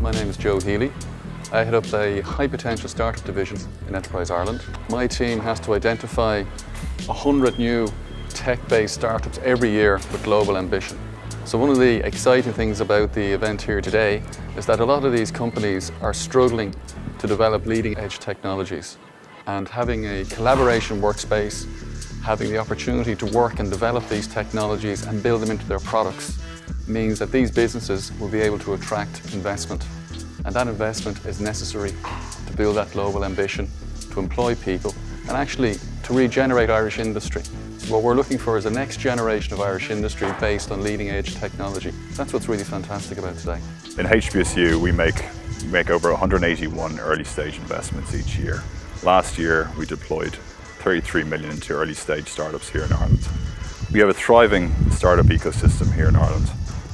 My name is Joe Healy. I head up a high potential startup division in Enterprise Ireland. My team has to identify 100 new tech-based startups every year with global ambition. So one of the exciting things about the event here today is that a lot of these companies are struggling to develop leading edge technologies. And having a collaboration workspace, having the opportunity to work and develop these technologies and build them into their products means that these businesses will be able to attract investment. And that investment is necessary to build that global ambition, to employ people, and actually to regenerate Irish industry. So what we're looking for is a next generation of Irish industry based on leading edge technology. That's what's really fantastic about today. In HBSU, we make over 181 early stage investments each year. Last year, we deployed 33 million into early stage startups here in Ireland. We have a thriving startup ecosystem here in Ireland.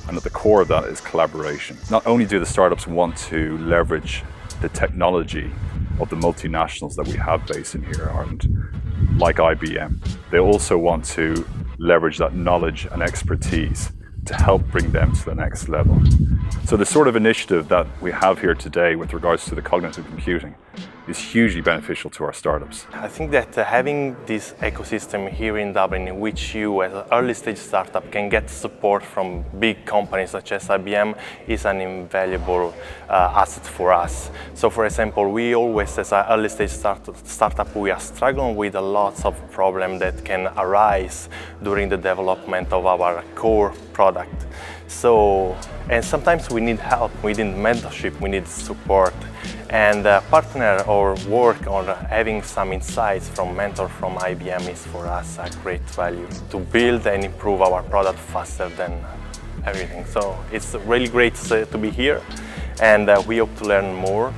And at the core of that is collaboration. Not only do the startups want to leverage the technology of the multinationals that we have based in here in Ireland, like IBM, they also want to leverage that knowledge and expertise to help bring them to the next level. So the sort of initiative that we have here today with regards to the cognitive computing is hugely beneficial to our startups. I think that having this ecosystem here in Dublin in which you as an early stage startup can get support from big companies such as IBM is an invaluable asset for us. So for example, we always as an early stage startup we are struggling with a lot of problems that can arise during the development of our core product. And sometimes we need help, we need mentorship, we need support. And partner or work on having some insights from mentor from IBM is for us a great value to build and improve our product faster than everything. So it's really great to be here, and we hope to learn more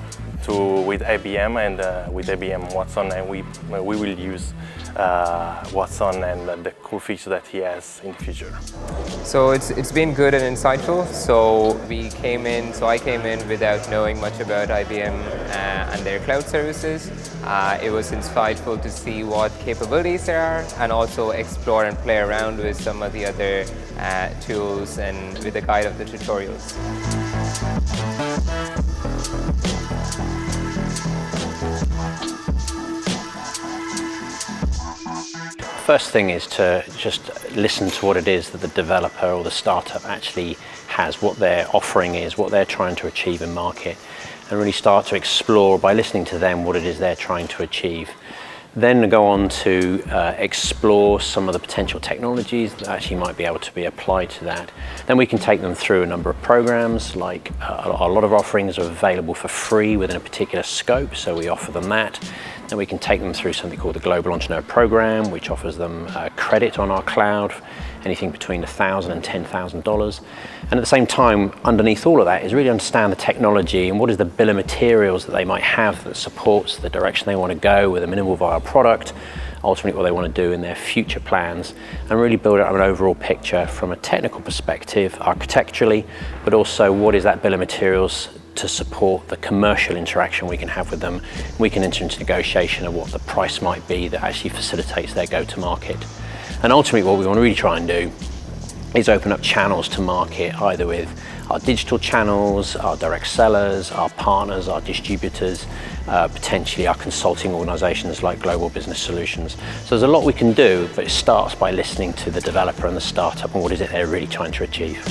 with IBM and with IBM Watson, and we will use Watson and the cool features that he has in the future. So it's been good and insightful. So I came in without knowing much about IBM and their cloud services. It was insightful to see what capabilities there are and also explore and play around with some of the other tools and with the guide of the tutorials. First thing is to just listen to what it is that the developer or the startup actually has, what their offering is, what they're trying to achieve in market, and really start to explore by listening to them what it is they're trying to achieve. Then go on to explore some of the potential technologies that actually might be able to be applied to that. Then we can take them through a number of programs, like a lot of offerings are available for free within a particular scope, so we offer them that. Then we can take them through something called the Global Entrepreneur Program, which offers them credit on our cloud, anything between $1,000 and $10,000. And at the same time, underneath all of that is really understand the technology and what is the bill of materials that they might have that supports the direction they want to go with a minimal viable product, ultimately what they want to do in their future plans, and really build up an overall picture from a technical perspective, architecturally, but also what is that bill of materials to support the commercial interaction we can have with them. We can enter into negotiation of what the price might be that actually facilitates their go-to-market. And ultimately what we want to really try and do is open up channels to market, either with our digital channels, our direct sellers, our partners, our distributors, potentially our consulting organizations like Global Business Solutions. So there's a lot we can do, but it starts by listening to the developer and the startup and what is it they're really trying to achieve.